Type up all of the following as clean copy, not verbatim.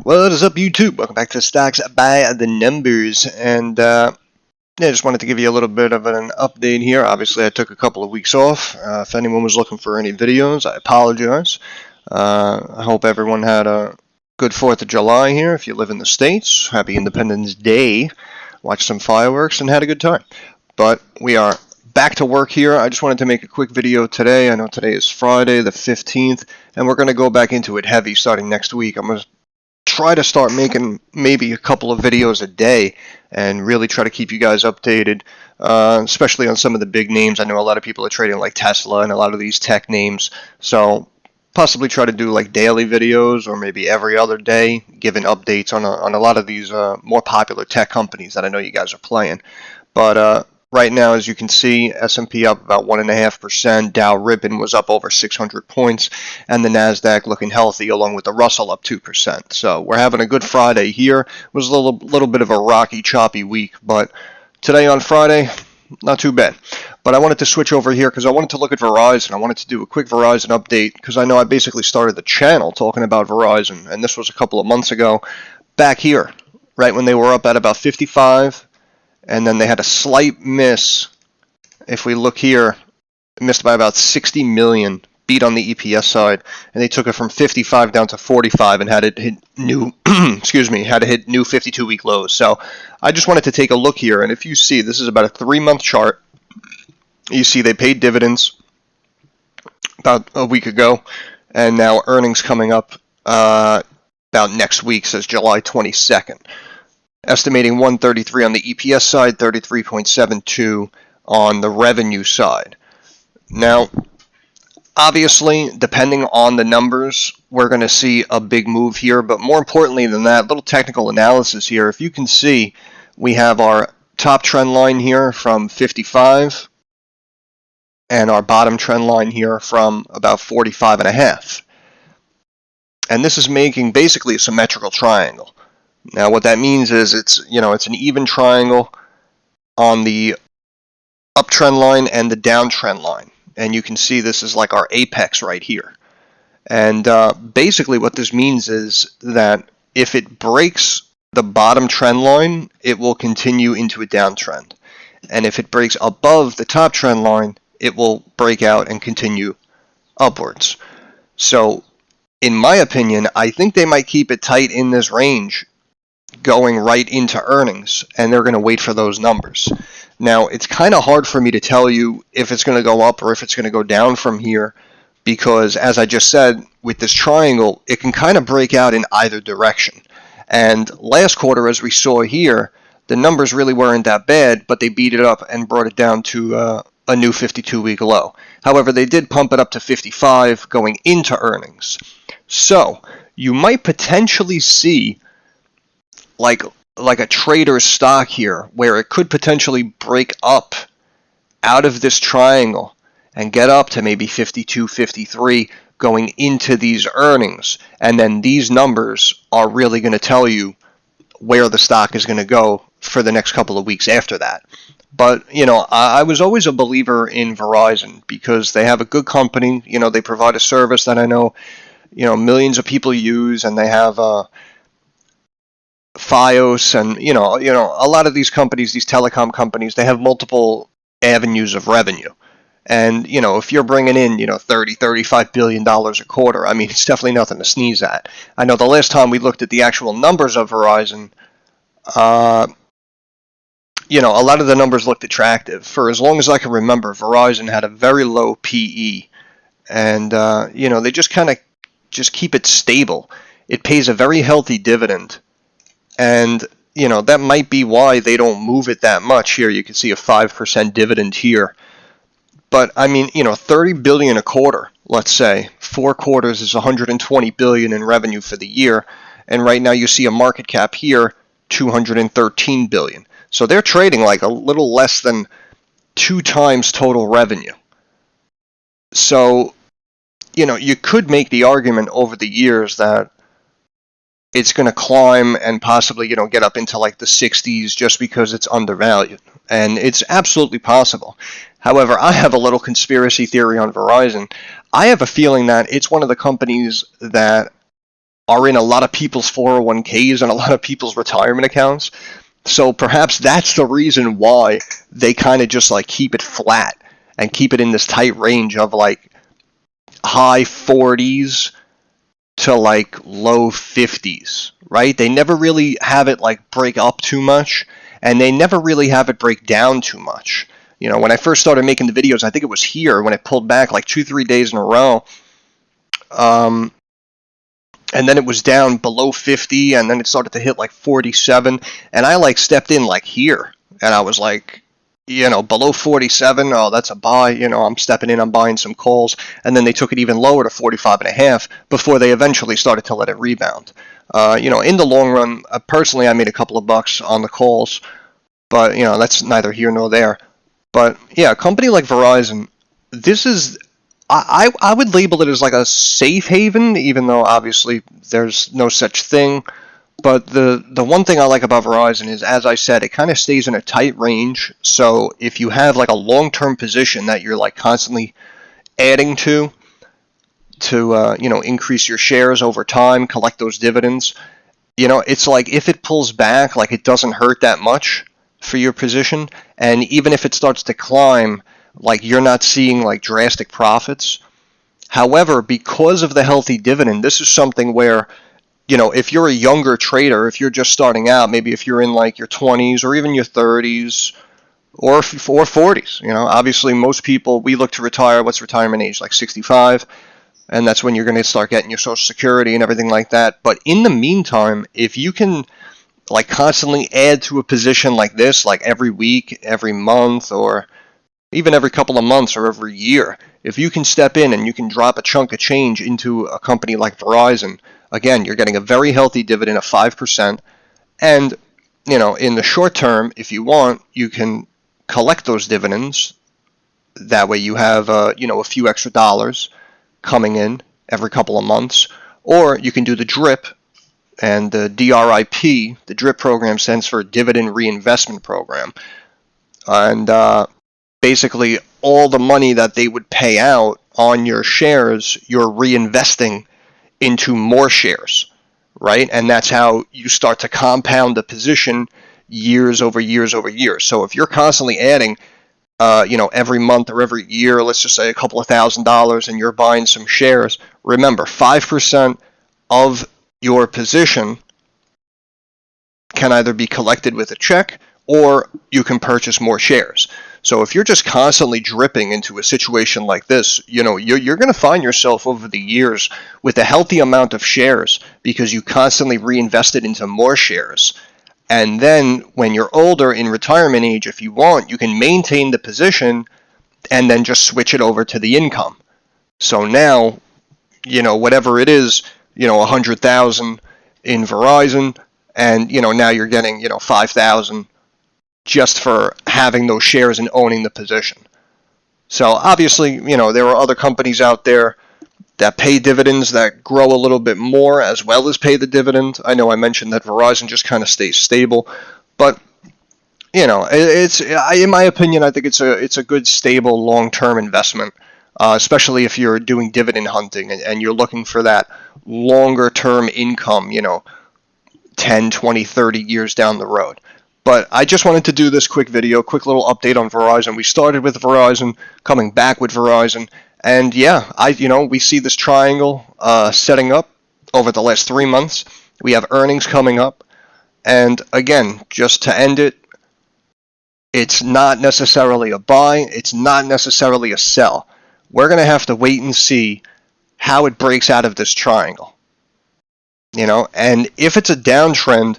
What is up, YouTube? Welcome back to Stocks by the Numbers, and just wanted to give you a little bit of an update here. Obviously, I took a couple of weeks off. If anyone was looking for any videos, I apologize. I hope everyone had a good 4th of July here. If you live in the States, happy Independence Day. Watched some fireworks and had a good time. But we are back to work here. I just wanted to make a quick video today. I know today is Friday the 15th, and we're going to go back into it heavy starting next week. I'm going to try to start making maybe a couple of videos a day and really try to keep you guys updated, especially on some of the big names. I know a lot of people are trading like Tesla and a lot of these tech names, so possibly try to do like daily videos or maybe every other day, giving updates on a lot of these more popular tech companies that I know you guys are playing. But right now, as you can see, S&P up about 1.5%, Dow ripping was up over 600 points, and the Nasdaq looking healthy, along with the Russell up 2%. So we're having a good Friday here. It was a little bit of a rocky, choppy week, but today on Friday, not too bad. But I wanted to switch over here because I wanted to look at Verizon. I wanted to do a quick Verizon update because I know I basically started the channel talking about Verizon, and this was a couple of months ago, back here, right when they were up at about 55. And then they had a slight miss. If we look here, missed by about 60 million, beat on the EPS side, and they took it from 55 down to 45 and had it hit new, had to hit new 52-week lows. So I just wanted to take a look here, and if you see, this is about a 3-month chart. You see they paid dividends about a week ago, and now earnings coming up about next week, says July 22nd. Estimating 133 on the EPS side, 33.72 on the revenue side. Now, obviously, depending on the numbers, we're going to see a big move here. But more importantly than that, little technical analysis here. If you can see, we have our top trend line here from 55 and our bottom trend line here from about 45.5. And this is making basically a symmetrical triangle. Now, what that means is it's an even triangle on the uptrend line and the downtrend line. And you can see this is like our apex right here. And basically what this means is that if it breaks the bottom trend line, it will continue into a downtrend. And if it breaks above the top trend line, it will break out and continue upwards. So, in my opinion, I think they might keep it tight in this range going right into earnings, and they're going to wait for those numbers. Now, it's kind of hard for me to tell you if it's going to go up or if it's going to go down from here, because as I just said, with this triangle, it can kind of break out in either direction. And last quarter, as we saw here, the numbers really weren't that bad, but they beat it up and brought it down to a new 52-week low. However, they did pump it up to 55 going into earnings. So, you might potentially see like a trader's stock here, where it could potentially break up out of this triangle and get up to maybe 52, 53 going into these earnings. And then these numbers are really going to tell you where the stock is going to go for the next couple of weeks after that. But, I was always a believer in Verizon because they have a good company. They provide a service that I know, millions of people use, and they have Fios, and a lot of these companies, these telecom companies, they have multiple avenues of revenue. And if you're bringing in $30-35 billion a quarter, I mean, it's definitely nothing to sneeze at. I know the last time we looked at the actual numbers of Verizon, a lot of the numbers looked attractive. For as long as I can remember, Verizon had a very low PE, and they just kind of keep it stable. It pays a very healthy dividend. And, that might be why they don't move it that much here. You can see a 5% dividend here. But, I mean, $30 billion a quarter, let's say. 4 quarters is $120 billion in revenue for the year. And right now you see a market cap here, $213 billion. So they're trading like a little less than 2 times total revenue. So, you could make the argument over the years that it's going to climb and possibly, get up into like the 60s just because it's undervalued. And it's absolutely possible. However, I have a little conspiracy theory on Verizon. I have a feeling that it's one of the companies that are in a lot of people's 401ks and a lot of people's retirement accounts. So perhaps that's the reason why they kind of just like keep it flat and keep it in this tight range of like high 40s to like low 50s, right? They never really have it like break up too much, and they never really have it break down too much. You know, when I first started making the videos, I think it was here when it pulled back like 2-3 days in a row. And then it was down below 50, and then it started to hit like 47, and I like stepped in like here, and I was like, you know, below 47, oh, that's a buy, you know, I'm stepping in, I'm buying some calls, and then they took it even lower to 45.5 before they eventually started to let it rebound. You know, in the long run, personally, I made a couple of bucks on the calls, but, you know, that's neither here nor there. But, yeah, a company like Verizon, this is, I would label it as like a safe haven, even though obviously there's no such thing. But the one thing I like about Verizon is, as I said, it kind of stays in a tight range. So if you have like a long-term position that you're like constantly adding to you know, increase your shares over time, collect those dividends, you know, it's like if it pulls back, like it doesn't hurt that much for your position. And even if it starts to climb, like you're not seeing like drastic profits. However, because of the healthy dividend, this is something where, you know, if you're a younger trader, if you're just starting out, maybe if you're in like your 20s or even your 30s or 40s, you know, obviously most people, we look to retire, what's retirement age, like 65, and that's when you're going to start getting your Social Security and everything like that. But in the meantime, if you can like constantly add to a position like this, like every week, every month, or even every couple of months or every year, if you can step in and you can drop a chunk of change into a company like Verizon, again, you're getting a very healthy dividend of 5%. And, you know, in the short term, if you want, you can collect those dividends. That way you have, you know, a few extra dollars coming in every couple of months. Or you can do the DRIP, and the DRIP, the DRIP program stands for Dividend Reinvestment Program. And basically all the money that they would pay out on your shares, you're reinvesting into more shares, right? And that's how you start to compound the position years over years over years. So if you're constantly adding, you know, every month or every year, let's just say a couple of $1,000s, and you're buying some shares, remember, 5% of your position can either be collected with a check or you can purchase more shares. So if you're just constantly dripping into a situation like this, you know, you're going to find yourself over the years with a healthy amount of shares because you constantly reinvested into more shares. And then when you're older in retirement age, if you want, you can maintain the position and then just switch it over to the income. So now, you know, whatever it is, you know, 100,000 in Verizon, and, you know, now you're getting, you know, 5,000 just for having those shares and owning the position. So obviously, you know, there are other companies out there that pay dividends that grow a little bit more as well as pay the dividend. I know I mentioned that Verizon just kind of stays stable, but you know, it's in my opinion, I think it's a good, stable, long-term investment, especially if you're doing dividend hunting and you're looking for that longer-term income, you know, 10, 20, 30 years down the road. But I just wanted to do this quick video, quick little update on Verizon. We started with Verizon, coming back with Verizon, and yeah, we see this triangle setting up over the last 3 months. We have earnings coming up, and again, just to end it, it's not necessarily a buy, it's not necessarily a sell. We're going to have to wait and see how it breaks out of this triangle. You know, and if it's a downtrend,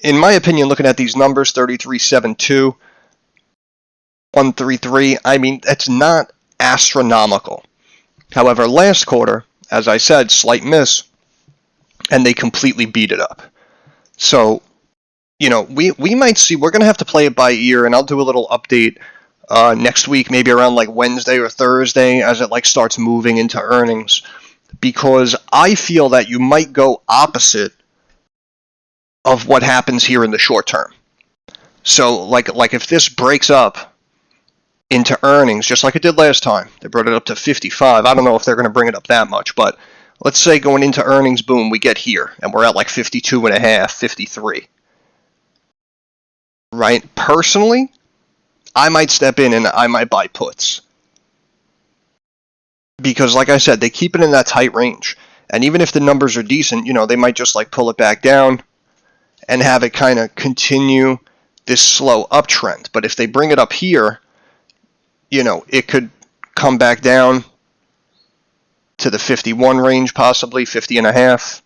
in my opinion, looking at these numbers, 33.72, 133, I mean, that's not astronomical. However, last quarter, as I said, slight miss, and they completely beat it up. So, you know, we might see, we're going to have to play it by ear, and I'll do a little update next week, maybe around like Wednesday or Thursday, as it like starts moving into earnings, because I feel that you might go opposite of what happens here in the short term. So like if this breaks up into earnings, just like it did last time, they brought it up to 55. I don't know if they're going to bring it up that much, but let's say going into earnings, boom, we get here, and we're at like 52.5, 53. Right? Personally, I might step in and I might buy puts. Because like I said, they keep it in that tight range. And even if the numbers are decent, they might just like pull it back down and have it kind of continue this slow uptrend. But if they bring it up here, it could come back down to the 51 range, possibly 50.5,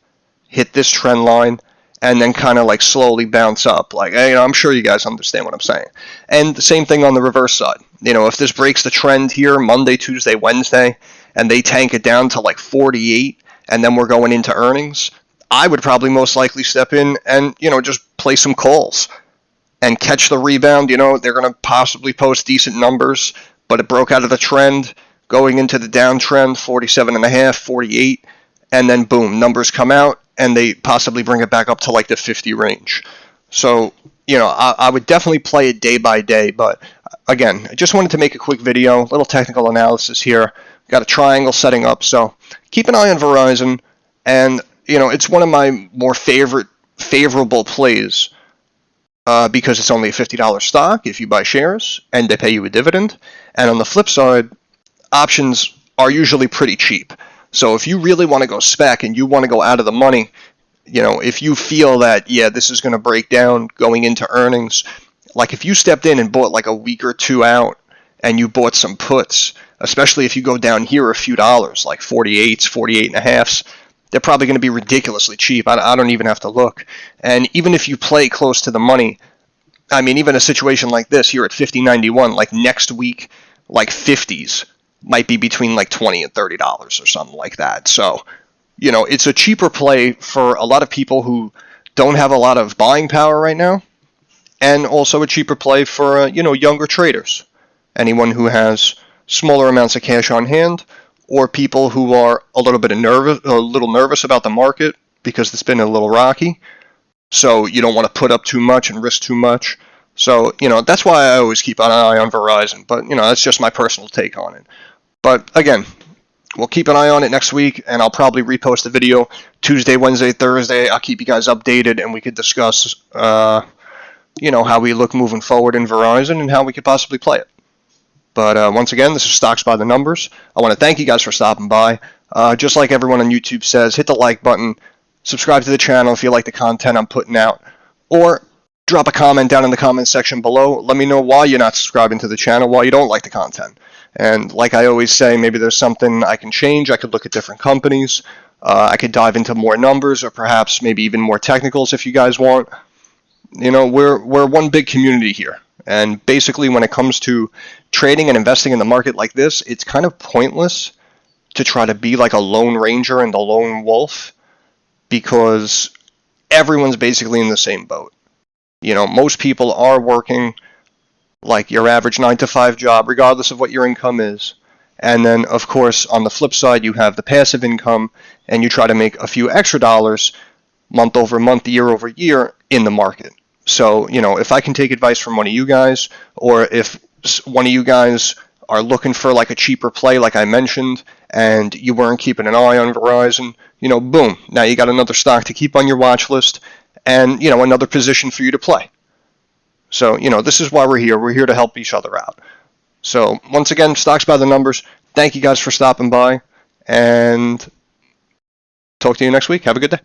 hit this trend line, and then kind of like slowly bounce up. Like, I'm sure you guys understand what I'm saying. And the same thing on the reverse side. If this breaks the trend here Monday, Tuesday, Wednesday, and they tank it down to like 48, and then we're going into earnings, I would probably most likely step in and, just play some calls and catch the rebound. They're going to possibly post decent numbers, but it broke out of the trend going into the downtrend, 47.5, 48, and then boom, numbers come out and they possibly bring it back up to like the 50 range. So, I would definitely play it day by day, but again, I just wanted to make a quick video, a little technical analysis here. Got a triangle setting up, so keep an eye on Verizon, and it's one of my more favorable plays because it's only a $50 stock if you buy shares and they pay you a dividend. And on the flip side, options are usually pretty cheap. So if you really want to go spec and you want to go out of the money, if you feel that, this is going to break down going into earnings, like if you stepped in and bought like a week or two out and you bought some puts, especially if you go down here a few dollars, like 48s, 48.5s, they're probably going to be ridiculously cheap. I don't even have to look. And even if you play close to the money, I mean, even a situation like this here at 50.91, like next week, like 50s might be between like $20 and $30 or something like that. So, it's a cheaper play for a lot of people who don't have a lot of buying power right now, and also a cheaper play for, younger traders, anyone who has smaller amounts of cash on hand, or people who are a little nervous about the market because it's been a little rocky. So you don't want to put up too much and risk too much. So, that's why I always keep an eye on Verizon. But, that's just my personal take on it. But again, we'll keep an eye on it next week, and I'll probably repost the video Tuesday, Wednesday, Thursday. I'll keep you guys updated, and we could discuss, how we look moving forward in Verizon and how we could possibly play it. But once again, this is Stocks by the Numbers. I want to thank you guys for stopping by. Just like everyone on YouTube says, hit the like button, subscribe to the channel if you like the content I'm putting out, or drop a comment down in the comment section below. Let me know why you're not subscribing to the channel, why you don't like the content. And like I always say, maybe there's something I can change. I could look at different companies. I could dive into more numbers, or perhaps maybe even more technicals if you guys want. We're one big community here. And basically, when it comes to trading and investing in the market like this, it's kind of pointless to try to be like a lone ranger and the lone wolf, because everyone's basically in the same boat. Most people are working like your average 9-to-5 job, regardless of what your income is. And then, of course, on the flip side, you have the passive income, and you try to make a few extra dollars month over month, year over year in the market. So, if I can take advice from one of you guys, or if one of you guys are looking for like a cheaper play, like I mentioned, and you weren't keeping an eye on Verizon, boom, now you got another stock to keep on your watch list, and, another position for you to play. So, this is why we're here. We're here to help each other out. So, once again, Stocks by the Numbers. Thank you guys for stopping by, and talk to you next week. Have a good day.